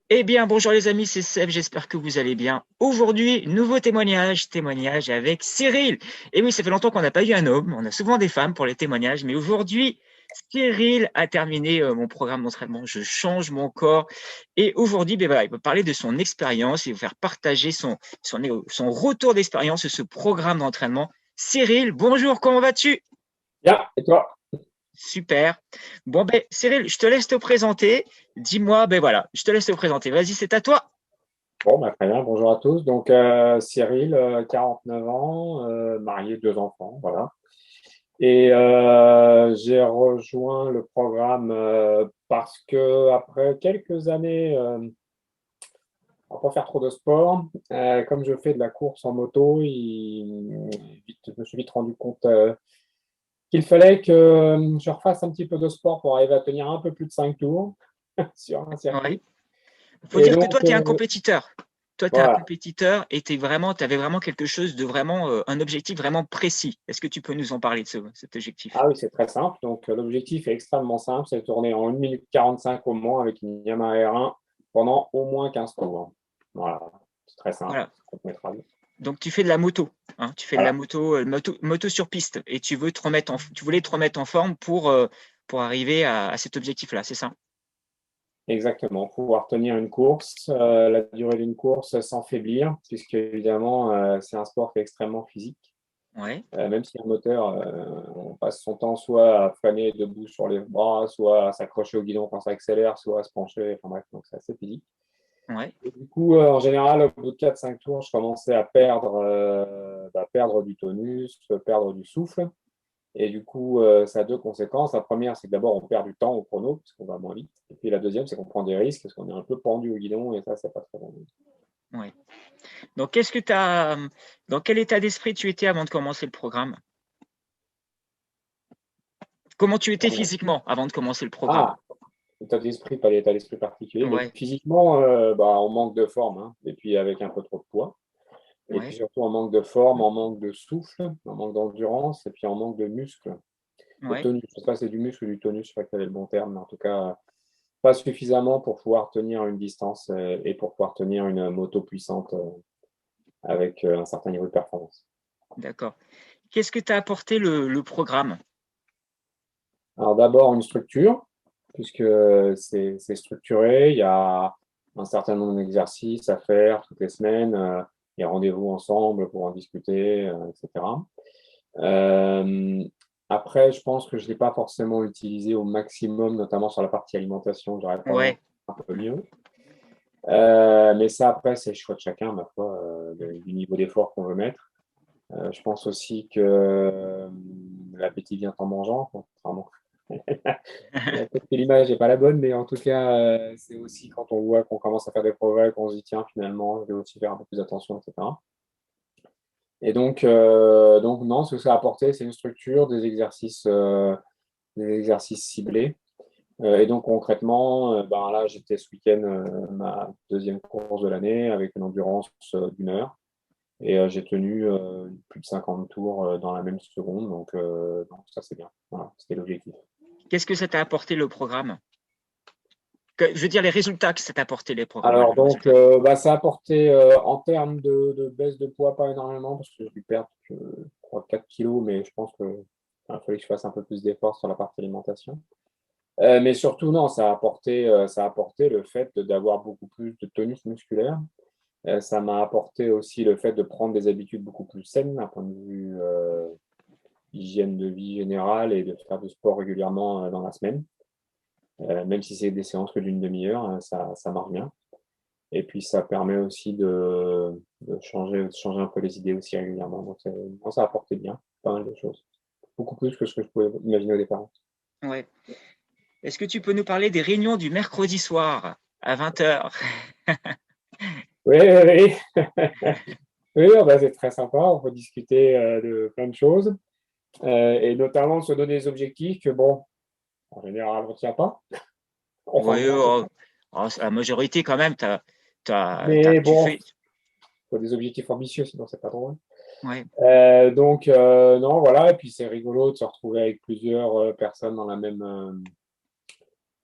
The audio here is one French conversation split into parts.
Eh bien, bonjour les amis, c'est Seb, j'espère que vous allez bien. Aujourd'hui, nouveau témoignage avec Cyril. Et oui, ça fait longtemps qu'on n'a pas eu un homme, on a souvent des femmes pour les témoignages, mais aujourd'hui, Cyril a terminé mon programme d'entraînement, je change mon corps. Et aujourd'hui, ben voilà, il va parler de son expérience, il va faire partager son retour d'expérience sur ce programme d'entraînement. Cyril, bonjour, comment vas-tu? Bien, et toi? Super. Bon, ben, Cyril, je te laisse te présenter. Dis-moi, ben voilà, je te laisse te présenter. Vas-y, c'est à toi. Bon, bah, très bien, bonjour à tous. Donc, Cyril, 49 ans, marié, deux enfants, voilà. Et j'ai rejoint le programme parce que après quelques années, on va pas faire trop de sport, comme je fais de la course en moto, je me suis vite rendu compte qu'il fallait que je refasse un petit peu de sport pour arriver à tenir un peu plus de 5 tours sur un Ouais. circuit. Il faut Et dire que toi, donc, tu es un compétiteur. Toi, tu es un voilà. compétiteur et tu avais vraiment quelque chose de vraiment, un objectif vraiment précis. Est-ce que tu peux nous en parler de cet objectif? Ah oui, c'est très simple. Donc, l'objectif est extrêmement simple, c'est de tourner en 1 minute 45 au moins avec une Yamaha R1 pendant au moins 15 tours. Voilà, c'est très simple, Voilà. c'est chronométrable. Donc, tu fais de la moto, hein. Tu fais de la Voilà, moto sur piste et tu voulais te remettre en forme pour arriver à cet objectif-là, c'est ça? exactement. Pouvoir tenir une course, la durée d'une course sans faiblir, puisque évidemment, c'est un sport qui est extrêmement physique. Ouais. Même si un moteur, on passe son temps soit à flâner debout sur les bras, soit à s'accrocher au guidon quand ça accélère, soit à se pencher. Enfin bref, donc c'est assez physique. Ouais. Et du coup, en général, au bout de 4-5 tours, je commençais à perdre du tonus, perdre du souffle. Et du coup, ça a deux conséquences. La première, c'est que d'abord, on perd du temps au chrono, parce qu'on va moins vite. Et puis la deuxième, c'est qu'on prend des risques, parce qu'on est un peu pendu au guidon, et ça, c'est pas très bon. Ouais. Donc, dans quel état d'esprit tu étais avant de commencer le programme? Comment tu étais Pardon. physiquement avant de commencer le programme? Ah, état d'esprit, pas l'état d'esprit particulier, mais Ouais. physiquement, on manque de forme, hein, et puis avec un peu trop de poids. Et puis Ouais. surtout, en manque de forme, en manque de souffle, en manque d'endurance, et puis en manque de muscle. De Ouais. tonus. Je ne sais pas si c'est du muscle ou du tonus, je ne sais pas quel est le bon terme, mais en tout cas, pas suffisamment pour pouvoir tenir une distance et pour pouvoir tenir une moto puissante avec un certain niveau de performance. D'accord. Qu'est-ce que t'a apporté le programme? Alors d'abord, une structure, puisque c'est structuré, il y a un certain nombre d'exercices à faire toutes les semaines, il y a rendez-vous ensemble pour en discuter, etc. Euh, Après, je pense que je ne l'ai pas forcément utilisé au maximum, notamment sur la partie alimentation, j'aurais tendance Ouais, un peu mieux. Mais ça, après, c'est le choix de chacun, ma foi, du niveau d'effort qu'on veut mettre. Je pense aussi que l'appétit vient en mangeant, contrairement. Peut-être que l'image n'est pas la bonne, mais en tout cas, c'est aussi quand on voit qu'on commence à faire des progrès, qu'on se dit, tiens, finalement, je vais aussi faire un peu plus attention, etc. Et donc non, ce que ça a apporté, c'est une structure, des exercices ciblés. Et donc concrètement, là, j'étais ce week-end ma deuxième course de l'année avec une endurance d'une heure. Et j'ai tenu plus de 50 tours dans la même seconde. Donc ça, c'est bien. Voilà, c'était l'objectif. qu'est-ce que ça t'a apporté le programme? Je veux dire les résultats que ça t'a apporté les programmes, Alors le donc, résultat. ça a apporté en termes de baisse de poids, pas énormément, parce que j'ai dû perdre 3-4 kilos, mais je pense qu'il fallait que je fasse un peu plus d'efforts sur la partie alimentation. Mais surtout, non, ça a apporté le fait d'avoir beaucoup plus de tonus musculaire. Ça m'a apporté aussi le fait de prendre des habitudes beaucoup plus saines d'un point de vue hygiène de vie générale et de faire du sport régulièrement dans la semaine. Même si c'est des séances que d'une demi-heure, ça marche bien. Et puis ça permet aussi de changer un peu les idées aussi régulièrement. Donc moi, ça a apporté bien, pas mal de choses. Beaucoup plus que ce que je pouvais imaginer au départ. Ouais. Est-ce que tu peux nous parler des réunions du mercredi soir à 20 heures? Oui, oui, oui. Oui, c'est très sympa. On peut discuter de plein de choses et notamment se donner des objectifs que, bon, en général, on ne tient pas. Enfin, Oui, moi, en tout cas. la majorité quand même, Mais tu bon, fais. il faut des objectifs ambitieux, sinon c'est pas drôle. Ouais, Non, voilà. Et puis c'est rigolo de se retrouver avec plusieurs personnes dans la même,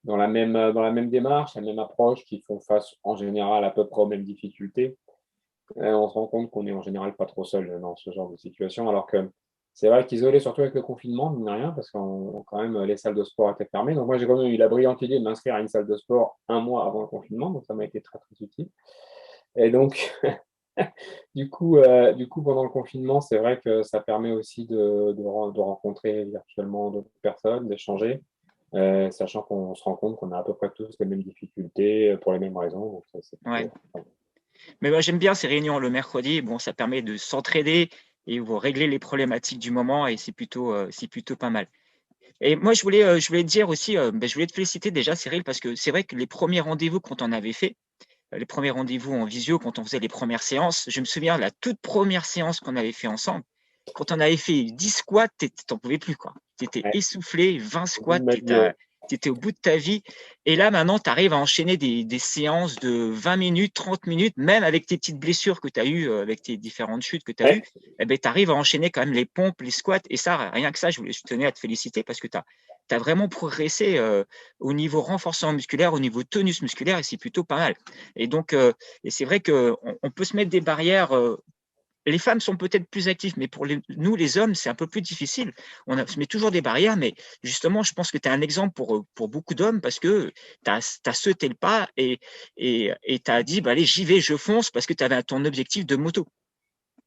dans la même démarche, la même approche, qui font face en général à peu près aux mêmes difficultés, on se rend compte qu'on est en général pas trop seul dans ce genre de situation. Alors que c'est vrai qu'isolé, surtout avec le confinement, mine de rien, parce que quand même les salles de sport étaient fermées. Donc moi, j'ai quand même eu la brillante idée de m'inscrire à une salle de sport un mois avant le confinement, donc ça m'a été très très utile. Et donc, du coup, pendant le confinement, c'est vrai que ça permet aussi de rencontrer virtuellement d'autres personnes, d'échanger, sachant qu'on se rend compte qu'on a à peu près tous les mêmes difficultés pour les mêmes raisons. Donc ça, c'est Ouais. plutôt... Mais moi, j'aime bien ces réunions le mercredi. Bon, ça permet de s'entraider et vous régler les problématiques du moment et c'est plutôt pas mal. Et moi, je voulais te dire aussi, je voulais te féliciter déjà, Cyril, parce que c'est vrai que les premiers rendez-vous quand on avait fait, les premiers rendez-vous en visio, quand on faisait les premières séances, je me souviens de la toute première séance qu'on avait fait ensemble. Quand on avait fait 10 squats, t'en pouvais plus, quoi. Tu étais Ouais, essoufflé, 20 au bout squats, de ma vie, ouais. tu étais au bout de ta vie. Et là, maintenant, tu arrives à enchaîner des séances de 20 minutes, 30 minutes, même avec tes petites blessures que tu as eues, avec tes différentes chutes que tu as eues, Ouais, eh ben, tu arrives à enchaîner quand même les pompes, les squats. Et ça, rien que ça, je tenais à te féliciter parce que tu as vraiment progressé au niveau renforcement musculaire, au niveau tonus musculaire, et c'est plutôt pas mal. Et donc, et c'est vrai qu'on peut se mettre des barrières. Les femmes sont peut-être plus actives, mais pour nous, les hommes, c'est un peu plus difficile. Se met toujours des barrières, mais justement, je pense que tu es un exemple pour beaucoup d'hommes parce que tu as sauté le pas et tu as dit, bah, allez, j'y vais, je fonce parce que tu avais ton objectif de moto.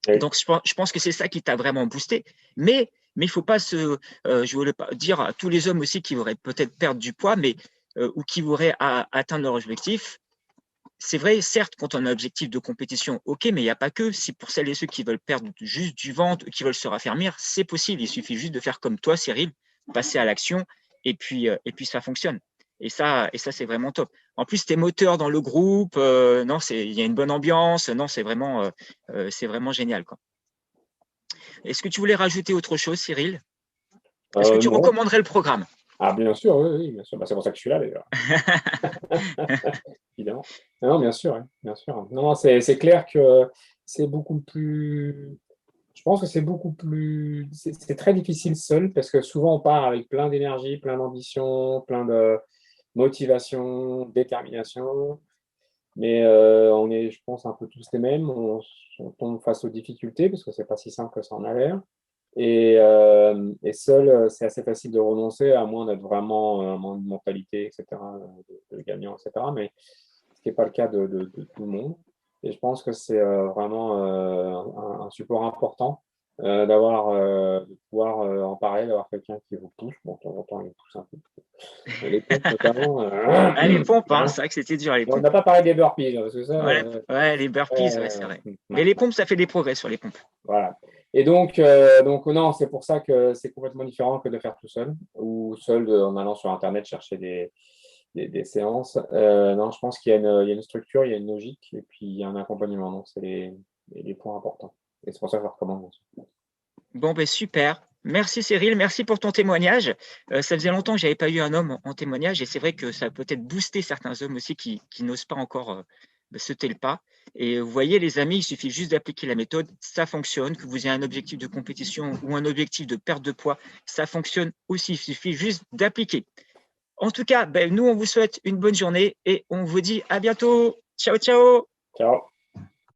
ouais. Donc, je pense que c'est ça qui t'a vraiment boosté. Mais il ne faut pas je voulais pas dire à tous les hommes aussi qui voudraient peut-être perdre du poids, mais ou qui voudraient atteindre leur objectif. C'est vrai, certes, quand on a un objectif de compétition, ok, mais il n'y a pas que. Si pour celles et ceux qui veulent perdre juste du ventre, qui veulent se raffermir, c'est possible. Il suffit juste de faire comme toi, Cyril, passer à l'action, et puis ça fonctionne. Et ça, c'est vraiment top. En plus, tu es moteur dans le groupe. Non, il y a une bonne ambiance. Non, c'est vraiment génial, quoi. Est-ce que tu voulais rajouter autre chose, Cyril? Est-ce que tu Non. recommanderais le programme? Ah, bien sûr, oui, oui, bien sûr. Bah, c'est pour ça que je suis là, d'ailleurs. Évidemment. Non, bien sûr, ouais, bien sûr. Non, c'est clair que c'est beaucoup plus. Je pense que c'est beaucoup plus. C'est très difficile seul parce que souvent on part avec plein d'énergie, plein d'ambition, plein de motivation, détermination. Mais on est, je pense, un peu tous les mêmes. On tombe face aux difficultés parce que c'est pas si simple que ça en a l'air. Et seul, c'est assez facile de renoncer, à moins d'être vraiment une mentalité, etc., de gagnant, etc. Mais ce qui n'est pas le cas de tout le monde. Et je pense que c'est vraiment un support important de pouvoir en parler, d'avoir quelqu'un qui vous pousse. Bon, de temps en temps, il pousse un peu. Mais les pompes, notamment, Ah, les pompes, hein, hein. c'est vrai que c'était dur, les Et on pompes. n'a pas parlé des burpees, hein, parce que ça, Ouais, ouais, les burpees, ouais, c'est vrai. ouais. Mais les pompes, ça fait des progrès sur les pompes. Voilà. Et donc non, c'est pour ça que c'est complètement différent que de faire tout seul, ou seul en allant sur Internet chercher des séances. Non, je pense qu'il y a une structure, il y a une logique, et puis il y a un accompagnement. Donc, c'est les points importants. Et c'est pour ça que je le recommande. Bon, ben super. Merci Cyril, merci pour ton témoignage. Ça faisait longtemps que j'avais pas eu un homme en témoignage et c'est vrai que ça a peut-être boosté certains hommes aussi qui n'osent pas encore sauter le pas. Et vous voyez les amis, il suffit juste d'appliquer la méthode, ça fonctionne. Que vous ayez un objectif de compétition ou un objectif de perte de poids, ça fonctionne aussi. Il suffit juste d'appliquer. En tout cas, ben, nous on vous souhaite une bonne journée et on vous dit à bientôt. Ciao, ciao. Ciao.